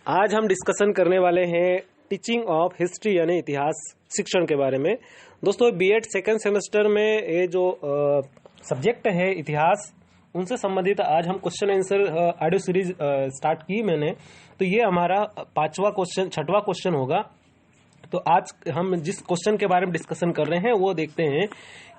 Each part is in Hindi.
आज हम डिस्कशन करने वाले हैं टीचिंग ऑफ हिस्ट्री यानी इतिहास शिक्षण के बारे में। दोस्तों बीएड सेकेंड सेमेस्टर में ये जो सब्जेक्ट है इतिहास, उनसे संबंधित आज हम question answer audio series start की मैंने। तो ये हमारा छठवां क्वेश्चन होगा। तो आज हम जिस क्वेश्चन के बारे में डिस्कशन कर रहे हैं वो देखते हैं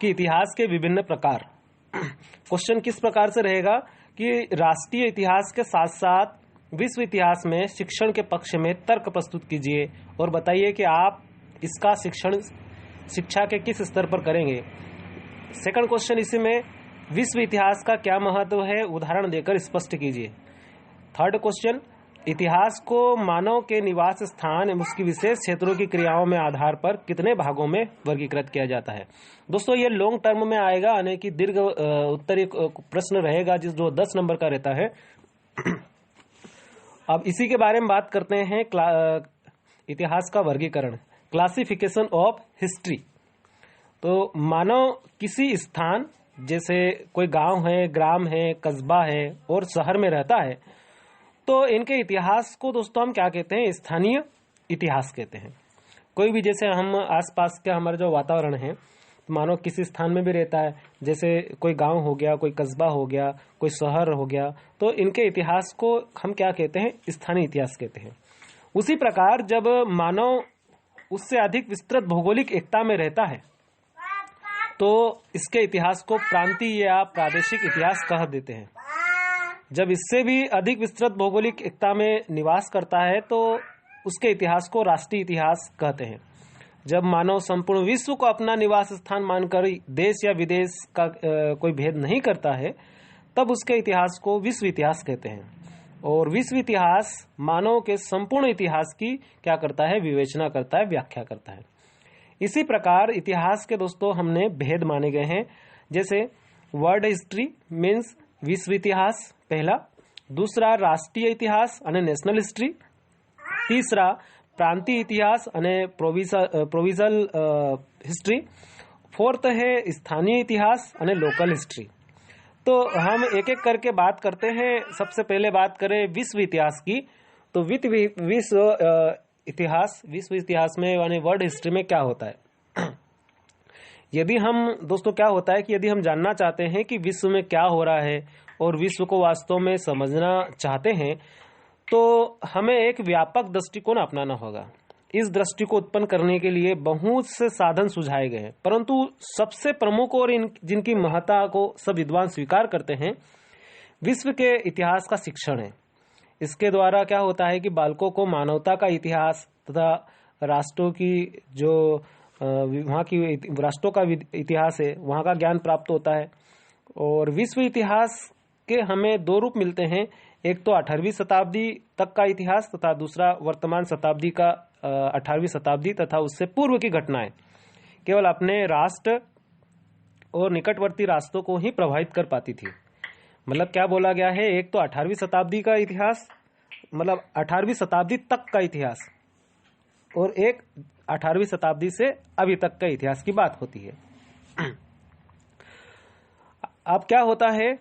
कि इतिहास के विभिन्न प्रकार। क्वेश्चन किस प्रकार से रहेगा कि राष्ट्रीय इतिहास के साथ साथ विश्व इतिहास में शिक्षण के पक्ष में तर्क प्रस्तुत कीजिए और बताइए कि आप इसका शिक्षा के किस स्तर पर करेंगे। सेकंड क्वेश्चन इसी में, विश्व इतिहास का क्या महत्व है, उदाहरण देकर स्पष्ट कीजिए। थर्ड क्वेश्चन, इतिहास को मानव के निवास स्थान एवं उसकी विशेष क्षेत्रों की क्रियाओं में आधार पर कितने भागों में वर्गीकृत किया जाता है। दोस्तों ये लॉन्ग टर्म में आएगा, यानी कि दीर्घ उत्तरीय प्रश्न रहेगा जो 10 नंबर का रहता है। अब इसी के बारे में बात करते हैं। इतिहास का वर्गीकरण, क्लासिफिकेशन ऑफ हिस्ट्री। तो मानव किसी स्थान, जैसे कोई गांव है, ग्राम है, कस्बा है और शहर में रहता है, तो इनके इतिहास को दोस्तों हम क्या कहते हैं, स्थानीय इतिहास कहते हैं। कोई भी जैसे हम आसपास के हमारा जो वातावरण है, मानो किसी स्थान में भी रहता है, जैसे कोई गांव हो गया, कोई कस्बा हो गया, कोई शहर हो गया, तो इनके इतिहास को हम क्या कहते हैं, स्थानीय इतिहास कहते हैं। उसी प्रकार जब मानव उससे अधिक विस्तृत भौगोलिक एकता में रहता है तो इसके इतिहास को प्रांतीय या प्रादेशिक इतिहास कह देते हैं। जब इससे भी अधिक विस्तृत भौगोलिक एकता में निवास करता है तो उसके इतिहास को राष्ट्रीय इतिहास कहते हैं। जब मानव संपूर्ण विश्व को अपना निवास स्थान मानकर देश या विदेश का कोई भेद नहीं करता है, तब उसके इतिहास को विश्व इतिहास कहते हैं। और विश्व इतिहास मानव के संपूर्ण इतिहास की क्या करता है, विवेचना करता है, व्याख्या करता है। इसी प्रकार इतिहास के दोस्तों हमने भेद माने गए हैं, जैसे वर्ल्ड हिस्ट्री मीन्स विश्व इतिहास पहला, दूसरा राष्ट्रीय इतिहास यानी नेशनल हिस्ट्री, तीसरा प्रांतीय इतिहास यानी प्रोविजल हिस्ट्री, फोर्थ है स्थानीय इतिहास यानी लोकल हिस्ट्री। तो हम एक एक करके बात करते हैं। सबसे पहले बात करें विश्व इतिहास की, तो विश्व इतिहास में यानी वर्ल्ड हिस्ट्री में क्या होता है। यदि हम दोस्तों क्या होता है कि यदि हम जानना चाहते हैं कि विश्व में क्या हो रहा है और विश्व को वास्तव में समझना चाहते हैं, तो हमें एक व्यापक दृष्टिकोण अपनाना होगा। इस दृष्टि को उत्पन्न करने के लिए बहुत से साधन सुझाए गए हैं, परंतु सबसे प्रमुख और जिनकी महत्ता को सब विद्वान स्वीकार करते हैं, विश्व के इतिहास का शिक्षण है। इसके द्वारा क्या होता है कि बालकों को मानवता का इतिहास तथा राष्ट्रों की जो वहाँ की राष्ट्रों का इतिहास है, वहाँ का ज्ञान प्राप्त होता है। और विश्व इतिहास के हमें दो रूप मिलते हैं, एक तो 18वीं शताब्दी तक का इतिहास तथा दूसरा वर्तमान शताब्दी का 18वीं शताब्दी तथा उससे पूर्व की घटनाएं केवल अपने राष्ट्र और निकटवर्ती राष्ट्रों को ही प्रभावित कर पाती थी। मतलब क्या बोला गया है, एक तो 18वीं शताब्दी का इतिहास, मतलब 18वीं शताब्दी तक का इतिहास, और एक 18वीं शताब्दी से अभी तक का इतिहास की बात होती है। अब क्या होता है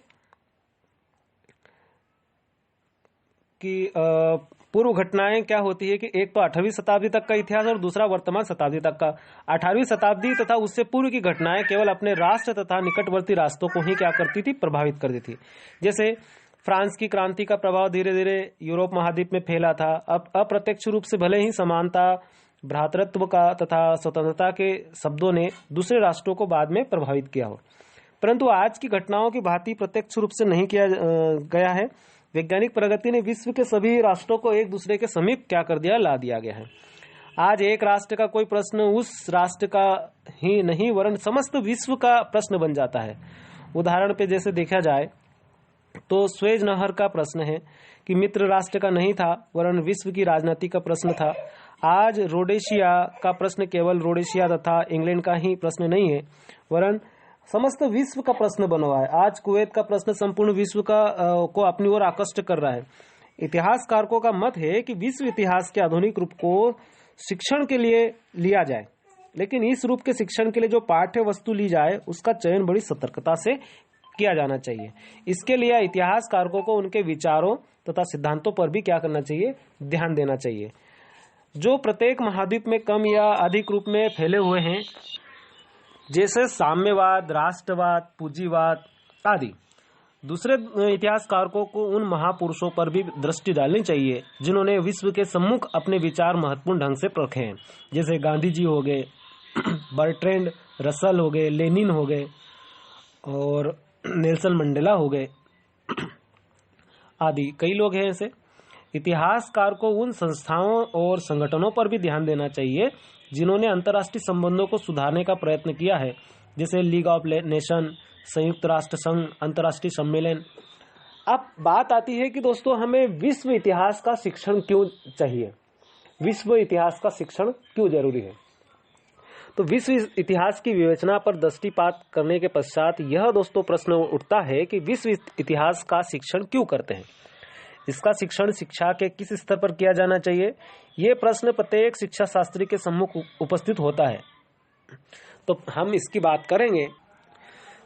कि पूर्व घटनाएं क्या होती है कि एक तो 18वीं शताब्दी तक का इतिहास और दूसरा वर्तमान शताब्दी तक का। 18वीं शताब्दी तथा उससे पूर्व की घटनाएं केवल अपने राष्ट्र तथा निकटवर्ती राष्ट्रों को ही क्या करती थी, प्रभावित करती थी। जैसे फ्रांस की क्रांति का प्रभाव धीरे धीरे यूरोप महाद्वीप में फैला था। अब अप्रत्यक्ष रूप से भले ही समानता, भ्रातृत्व का तथा स्वतंत्रता के शब्दों ने दूसरे राष्ट्रों को बाद में प्रभावित किया हो, परंतु आज की घटनाओं की भांति प्रत्यक्ष रूप से नहीं किया गया है। वैज्ञानिक प्रगति ने विश्व के सभी राष्ट्रों को एक दूसरे के समीप क्या कर दिया, ला दिया गया है। आज एक राष्ट्र का कोई प्रश्न उस राष्ट्र का ही नहीं वरन समस्त विश्व का प्रश्न बन जाता है। उदाहरण पे जैसे देखा जाए तो स्वेज नहर का प्रश्न है कि मित्र राष्ट्र का नहीं था वरन विश्व की राजनीति का प्रश्न था। आज रोडेशिया का प्रश्न केवल रोडेशिया तथा इंग्लैंड का ही प्रश्न नहीं है वरन समस्त विश्व का प्रश्न बना हुआ है। आज कुवैत का प्रश्न संपूर्ण विश्व का को अपनी ओर आकृष्ट कर रहा है। इतिहासकारों का मत है कि विश्व इतिहास के आधुनिक रूप को शिक्षण के लिए लिया जाए, लेकिन इस रूप के शिक्षण के लिए जो पाठ्य वस्तु ली जाए उसका चयन बड़ी सतर्कता से किया जाना चाहिए। इसके लिए इतिहासकारों को उनके विचारों तथा सिद्धांतों पर भी क्या करना चाहिए, ध्यान देना चाहिए, जो प्रत्येक महाद्वीप में कम या अधिक रूप में फैले हुए हैं, जैसे साम्यवाद, राष्ट्रवाद, पूंजीवाद आदि। दूसरे इतिहासकारों को उन महापुरुषों पर भी दृष्टि डालनी चाहिए जिन्होंने विश्व के सम्मुख अपने विचार महत्वपूर्ण ढंग से रखे हैं, जैसे गांधी जी हो गए, बर्ट्रैंड रसल हो गए, लेनिन हो गए और नेल्सन मंडेला हो गए आदि कई लोग हैं ऐसे। इतिहासकार को उन संस्थाओं और संगठनों पर भी ध्यान देना चाहिए जिन्होंने अंतर्राष्ट्रीय संबंधों को सुधारने का प्रयत्न किया है, जैसे लीग ऑफ नेशन, संयुक्त राष्ट्र संघ, अंतर्राष्ट्रीय सम्मेलन। अब बात आती है कि दोस्तों हमें विश्व इतिहास का शिक्षण क्यों चाहिए, विश्व इतिहास का शिक्षण क्यों जरूरी है। तो विश्व इतिहास की विवेचना पर दृष्टिपात करने के पश्चात यह दोस्तों प्रश्न उठता है कि विश्व इतिहास का शिक्षण क्यों करते हैं, इसका शिक्षण शिक्षा के किस स्तर पर किया जाना चाहिए। ये प्रश्न प्रत्येक शिक्षा शास्त्री के सम्मुख उपस्थित होता है, तो हम इसकी बात करेंगे।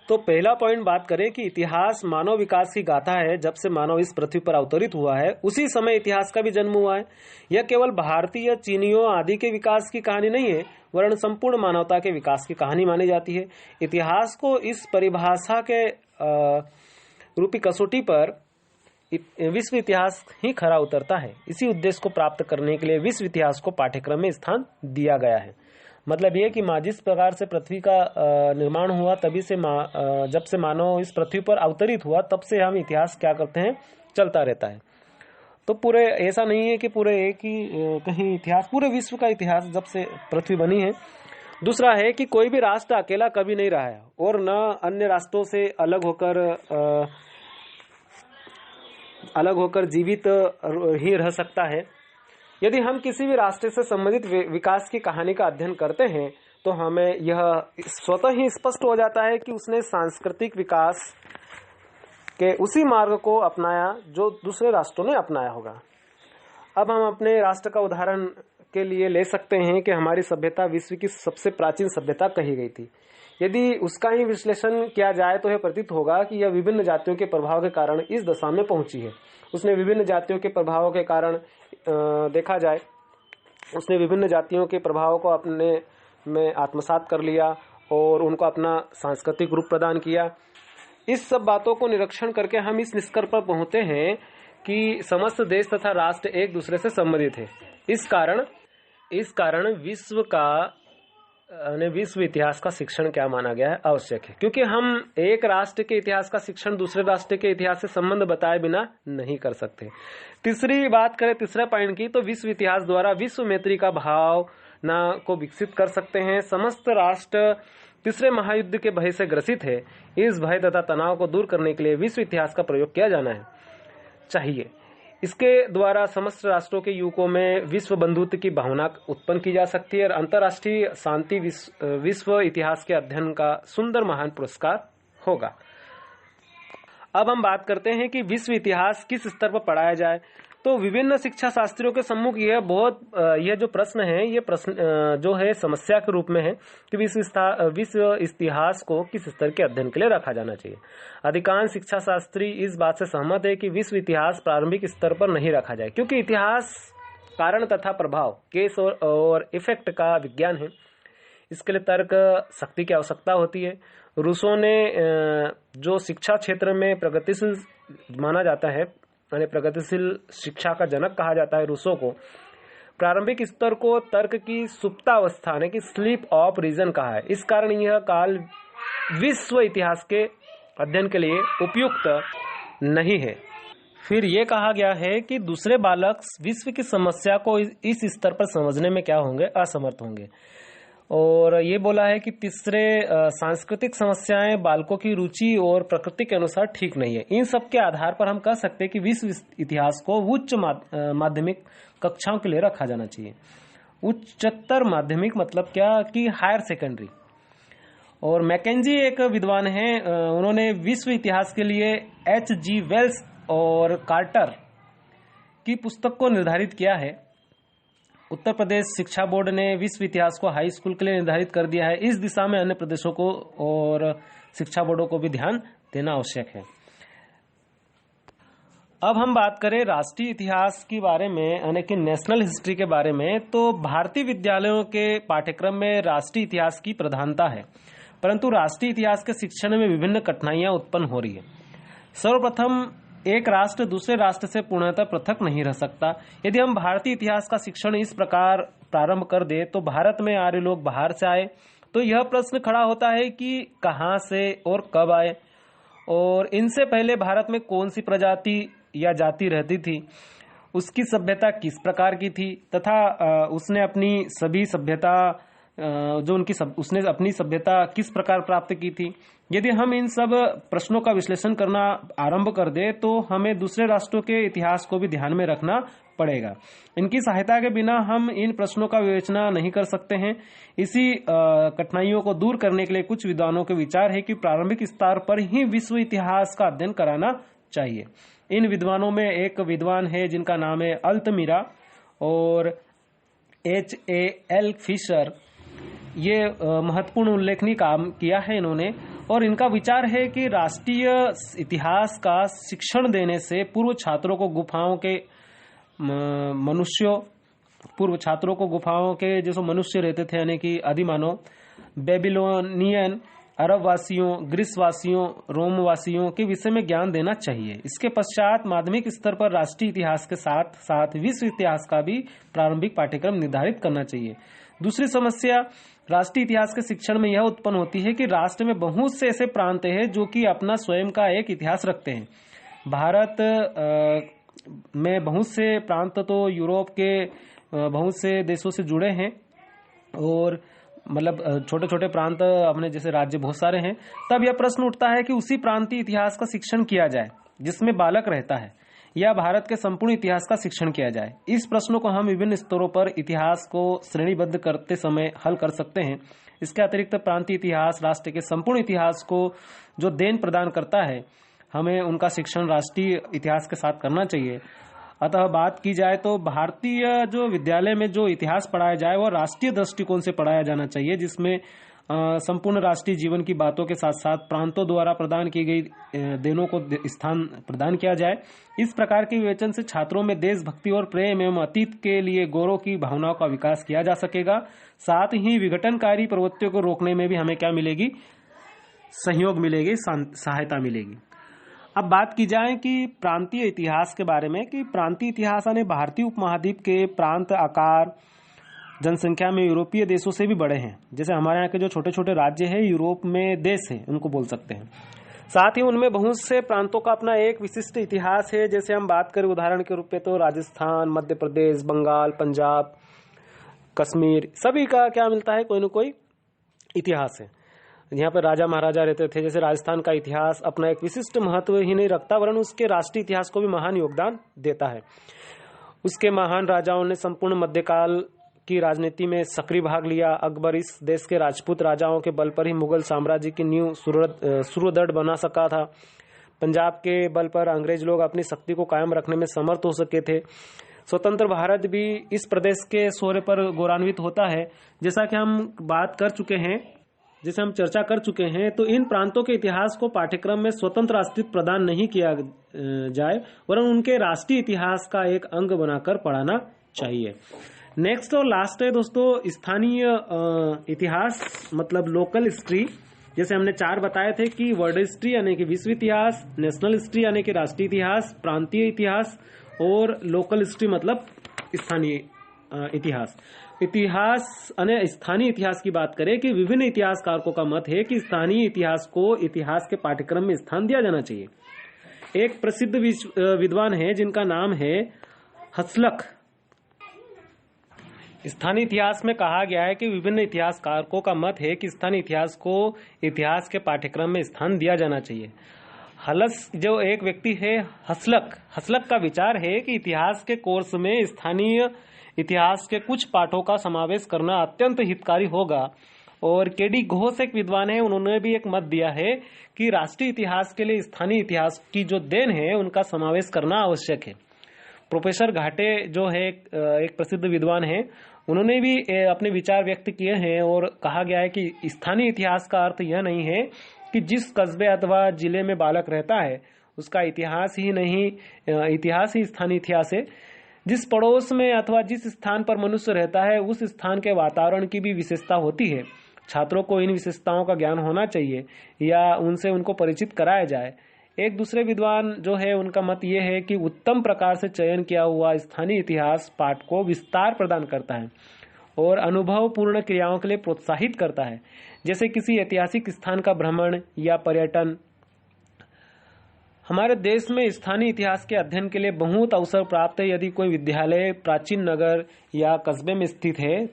तो पहला पॉइंट बात करें कि इतिहास मानव विकास की गाथा है। जब से मानव इस पृथ्वी पर अवतरित हुआ है उसी समय इतिहास का भी जन्म हुआ है। यह केवल भारतीय, चीनियों आदि के विकास की कहानी नहीं है, वरन संपूर्ण मानवता के विकास की कहानी मानी जाती है। इतिहास को इस परिभाषा के रूपी कसौटी पर विश्व इतिहास ही खरा उतरता है। इसी उद्देश्य को प्राप्त करने के लिए विश्व इतिहास को पाठ्यक्रम में स्थान दिया गया है। मतलब ये कि जिस प्रकार से पृथ्वी का निर्माण हुआ, तभी से जब से मानव इस पृथ्वी पर अवतरित हुआ तब से हम इतिहास क्या करते हैं, चलता रहता है। तो पूरे ऐसा नहीं है कि पूरे एक ही कहीं इतिहास, पूरे विश्व का इतिहास जब से पृथ्वी बनी है। दूसरा है कि कोई भी राष्ट्र अकेला कभी नहीं रहा है और न अन्य राष्ट्रों से अलग होकर जीवित ही रह सकता है। यदि हम किसी भी राष्ट्र से संबंधित विकास की कहानी का अध्ययन करते हैं तो हमें यह स्वतः ही स्पष्ट हो जाता है कि उसने सांस्कृतिक विकास के उसी मार्ग को अपनाया जो दूसरे राष्ट्रों ने अपनाया होगा। अब हम अपने राष्ट्र का उदाहरण के लिए ले सकते हैं कि हमारी सभ्यता विश्व की सबसे प्राचीन सभ्यता कही गई थी। यदि उसका ही विश्लेषण किया जाए तो यह प्रतीत होगा कि यह विभिन्न जातियों के प्रभाव के कारण इस दशा में पहुंची है। उसने विभिन्न जातियों के प्रभावों के कारण देखा जाए, उसने विभिन्न जातियों के प्रभावों को अपने में आत्मसात कर लिया और उनको अपना सांस्कृतिक रूप प्रदान किया। इस सब बातों को निरीक्षण करके हम इस निष्कर्ष पर पहुंचते हैं कि समस्त देश तथा राष्ट्र एक दूसरे से संबंधित है। इस कारण विश्व इतिहास का शिक्षण क्या माना गया है, आवश्यक है, क्योंकि हम एक राष्ट्र के इतिहास का शिक्षण दूसरे राष्ट्र के इतिहास से संबंध बताए बिना नहीं कर सकते। तीसरी बात करें तीसरा पॉइंट की, तो विश्व इतिहास द्वारा विश्व मैत्री का भावना को विकसित कर सकते हैं। समस्त राष्ट्र तीसरे महायुद्ध के भय से ग्रसित है। इस भय तथा तनाव को दूर करने के लिए विश्व इतिहास का प्रयोग किया जाना चाहिए। इसके द्वारा समस्त राष्ट्रों के युवकों में विश्व बंधुत्व की भावना उत्पन्न की जा सकती है और अंतर्राष्ट्रीय शांति विश्व इतिहास के अध्ययन का सुंदर महान पुरस्कार होगा। अब हम बात करते हैं कि विश्व इतिहास किस स्तर पर पढ़ाया जाए। तो विभिन्न शिक्षा शास्त्रियों के सम्मुख यह जो प्रश्न है, ये प्रश्न जो है समस्या के रूप में है कि विश्व इतिहास को किस स्तर के अध्ययन के लिए रखा जाना चाहिए। अधिकांश शिक्षा शास्त्री इस बात से सहमत है कि विश्व इतिहास प्रारंभिक स्तर पर नहीं रखा जाए, क्योंकि इतिहास कारण तथा प्रभाव, केस और इफेक्ट का विज्ञान है। इसके लिए तर्क शक्ति की आवश्यकता होती है। रूसों ने जो शिक्षा क्षेत्र में प्रगतिशील माना जाता है, यानी प्रगतिशील शिक्षा का जनक कहा जाता है रूसों को, प्रारंभिक स्तर को तर्क की सुप्तावस्था यानी कि स्लीप ऑफ रीजन कहा है। इस कारण यह काल विश्व इतिहास के अध्ययन के लिए उपयुक्त नहीं है। फिर यह कहा गया है कि दूसरे बालक विश्व की समस्या को इस स्तर पर समझने में क्या होंगे, असमर्थ होंगे। और ये बोला है कि तीसरे सांस्कृतिक समस्याएं बालकों की रुचि और प्रकृति के अनुसार ठीक नहीं है। इन सब के आधार पर हम कह सकते हैं कि विश्व इतिहास को उच्च माध्यमिक कक्षाओं के लिए रखा जाना चाहिए। उच्चतर माध्यमिक मतलब क्या कि हायर सेकेंडरी। और मैकेंजी एक विद्वान है, उन्होंने विश्व इतिहास के लिए H.G. वेल्स और कार्टर की पुस्तक को निर्धारित किया है। उत्तर प्रदेश शिक्षा बोर्ड ने विश्व इतिहास को हाई स्कूल के लिए निर्धारित कर दिया है। इस दिशा में अन्य प्रदेशों को और शिक्षा बोर्डों को भी ध्यान देना आवश्यक है। अब हम बात करें राष्ट्रीय इतिहास के बारे में यानी कि नेशनल हिस्ट्री के बारे में, तो भारतीय विद्यालयों के पाठ्यक्रम में राष्ट्रीय इतिहास की प्रधानता है, परंतु राष्ट्रीय इतिहास के शिक्षण में विभिन्न कठिनाइयां उत्पन्न हो रही है। सर्वप्रथम, एक राष्ट्र दूसरे राष्ट्र से पूर्णतः पृथक नहीं रह सकता। यदि हम भारतीय इतिहास का शिक्षण इस प्रकार प्रारंभ कर दे तो भारत में आर्य लोग बाहर से आए, तो यह प्रश्न खड़ा होता है कि कहां से और कब आए, और इनसे पहले भारत में कौन सी प्रजाति या जाति रहती थी, उसकी सभ्यता किस प्रकार की थी, तथा उसने अपनी सभी सभ्यता उसने अपनी सभ्यता किस प्रकार प्राप्त की थी। यदि हम इन सब प्रश्नों का विश्लेषण करना आरंभ कर दे तो हमें दूसरे राष्ट्रों के इतिहास को भी ध्यान में रखना पड़ेगा। इनकी सहायता के बिना हम इन प्रश्नों का विवेचना नहीं कर सकते हैं। इसी कठिनाइयों को दूर करने के लिए कुछ विद्वानों के विचार है कि प्रारंभिक स्तर पर ही विश्व इतिहास का अध्ययन कराना चाहिए। इन विद्वानों में एक विद्वान है जिनका नाम है अल्तमीरा और HAL फिशर। ये महत्वपूर्ण उल्लेखनीय काम किया है इन्होंने, और इनका विचार है कि राष्ट्रीय इतिहास का शिक्षण देने से पूर्व छात्रों को गुफाओं के जो मनुष्य रहते थे यानी कि आदिमानव, बेबीलोनियन, अरब वासियों, ग्रीस वासियों, रोम वासियों के विषय में ज्ञान देना चाहिए। इसके पश्चात माध्यमिक स्तर पर राष्ट्रीय इतिहास के साथ साथ विश्व इतिहास का भी प्रारंभिक पाठ्यक्रम निर्धारित करना चाहिए। दूसरी समस्या राष्ट्रीय इतिहास के शिक्षण में यह उत्पन्न होती है कि राष्ट्र में बहुत से ऐसे प्रांत हैं जो कि अपना स्वयं का एक इतिहास रखते हैं। भारत में बहुत से प्रांत तो यूरोप के बहुत से देशों से जुड़े हैं, और मतलब छोटे छोटे प्रांत अपने जैसे राज्य बहुत सारे हैं। तब यह प्रश्न उठता है कि उसी प्रांतीय इतिहास का शिक्षण किया जाए जिसमें बालक रहता है, या भारत के संपूर्ण इतिहास का शिक्षण किया जाए। इस प्रश्नों को हम विभिन्न स्तरों पर इतिहास को श्रेणीबद्ध करते समय हल कर सकते हैं। इसके अतिरिक्त प्रांतीय इतिहास राष्ट्र के संपूर्ण इतिहास को जो देन प्रदान करता है, हमें उनका शिक्षण राष्ट्रीय इतिहास के साथ करना चाहिए। अतः बात की जाए तो भारतीय जो विद्यालय में जो इतिहास पढ़ाया जाए वह राष्ट्रीय दृष्टिकोण से पढ़ाया जाना चाहिए, जिसमें संपूर्ण राष्ट्रीय जीवन की बातों के साथ साथ प्रांतों द्वारा प्रदान की गई देनों को स्थान प्रदान किया जाए। इस प्रकार के विवेचन से छात्रों में देशभक्ति और प्रेम एवं अतीत के लिए गौरव की भावनाओं का विकास किया जा सकेगा। साथ ही विघटनकारी प्रवृत्तियों को रोकने में भी हमें क्या मिलेगी, सहयोग मिलेगी, सहायता मिलेगी। अब बात की जाए कि प्रांतीय इतिहास के बारे में, कि प्रांतीय इतिहास यानी भारतीय उपमहाद्वीप के प्रांत आकार जनसंख्या में यूरोपीय देशों से भी बड़े हैं। जैसे हमारे यहाँ के जो छोटे छोटे राज्य हैं यूरोप में देश हैं, उनको बोल सकते हैं। साथ ही उनमें बहुत से प्रांतों का अपना एक विशिष्ट इतिहास है। जैसे हम बात करें उदाहरण के रूप में तो राजस्थान, मध्य प्रदेश, बंगाल, पंजाब, कश्मीर, सभी का क्या मिलता है, कोई न कोई इतिहास है। यहाँ पर राजा महाराजा रहते थे। जैसे राजस्थान का इतिहास अपना एक विशिष्ट महत्व ही नहीं रखता, वरन उसके राष्ट्रीय इतिहास को भी महान योगदान देता है। उसके महान राजाओं ने संपूर्ण मध्यकाल की राजनीति में सक्रिय भाग लिया। अकबर इस देश के राजपूत राजाओं के बल पर ही मुगल साम्राज्य की नींव सुदृढ़ बना सका था। पंजाब के बल पर अंग्रेज लोग अपनी शक्ति को कायम रखने में समर्थ हो सके थे। स्वतंत्र भारत भी इस प्रदेश के शौर्य पर गौरवान्वित होता है। जैसा कि हम बात कर चुके हैं, जैसे हम चर्चा कर चुके हैं, तो इन प्रांतों के इतिहास को पाठ्यक्रम में स्वतंत्र अस्तित्व प्रदान नहीं किया जाए, वरन उनके राष्ट्रीय इतिहास का एक अंग बनाकर पढ़ाना चाहिए। नेक्स्ट और लास्ट है दोस्तों स्थानीय इतिहास, मतलब लोकल हिस्ट्री। जैसे हमने 4 बताए थे कि वर्ल्ड हिस्ट्री यानी कि विश्व इतिहास, नेशनल हिस्ट्री यानी कि राष्ट्रीय इतिहास, प्रांतीय इतिहास, और लोकल हिस्ट्री मतलब स्थानीय इतिहास। इतिहास यानी स्थानीय इतिहास की बात करें कि विभिन्न इतिहासकारों का मत है कि स्थानीय इतिहास को इतिहास के पाठ्यक्रम में स्थान दिया जाना चाहिए। एक प्रसिद्ध विद्वान है जिनका नाम है हसलख। स्थानीय इतिहास में कहा गया है कि विभिन्न इतिहासकारों का मत है कि स्थानीय इतिहास को इतिहास के पाठ्यक्रम में स्थान दिया जाना चाहिए। हलस जो एक व्यक्ति है हसलख का विचार है कि इतिहास के कोर्स में स्थानीय इतिहास के कुछ पाठों का समावेश करना अत्यंत हितकारी होगा। और केडी घोष एक विद्वान है, उन्होंने भी एक मत दिया है कि राष्ट्रीय इतिहास के लिए स्थानीय इतिहास की जो देन है उनका समावेश करना आवश्यक है। प्रोफेसर घाटे जो है एक प्रसिद्ध विद्वान है, उन्होंने भी अपने विचार व्यक्त किए हैं और कहा गया है कि स्थानीय इतिहास का अर्थ यह नहीं है कि जिस कस्बे अथवा जिले में बालक रहता है उसका इतिहास ही नहीं, इतिहास ही स्थानीय इतिहास है। जिस पड़ोस में अथवा जिस स्थान पर मनुष्य रहता है उस स्थान के वातावरण की भी विशेषता होती है। छात्रों को इन विशेषताओं का ज्ञान होना चाहिए या उनसे उनको परिचित कराया जाए। एक दूसरे विद्वान जो है उनका मत ये है कि उत्तम प्रकार से चयन किया हुआ स्थानीय इतिहास पाठ को विस्तार प्रदान करता है और अनुभव पूर्ण क्रियाओं के लिए प्रोत्साहित करता है, जैसे किसी ऐतिहासिक स्थान का भ्रमण या पर्यटन। हमारे देश में स्थानीय इतिहास के अध्ययन के लिए बहुत अवसर प्राप्त है। यदि कोई विद्यालय प्राचीन नगर या कस्बे में स्थित है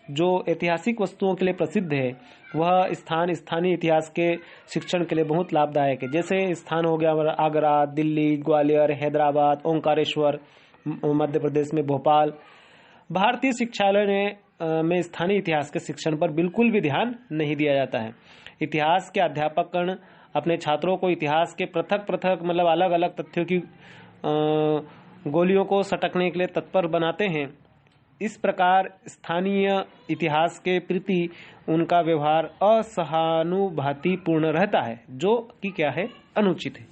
जो ऐतिहासिक वस्तुओं के लिए प्रसिद्ध है, वह स्थान स्थानीय इतिहास के शिक्षण के लिए बहुत लाभदायक है। जैसे स्थान हो गया आगरा, दिल्ली, ग्वालियर, हैदराबाद, ओंकारेश्वर, मध्य प्रदेश में भोपाल। भारतीय शिक्षालय में स्थानीय इतिहास के शिक्षण पर बिल्कुल भी ध्यान नहीं दिया जाता है। इतिहास के अध्यापकगण अपने छात्रों को इतिहास के पृथक पृथक मतलब अलग अलग तथ्यों की गोलियों को सटकने के लिए तत्पर बनाते हैं। इस प्रकार स्थानीय इतिहास के प्रति उनका व्यवहार असहानुभूतिपूर्ण रहता है, जो कि क्या है, अनुचित है।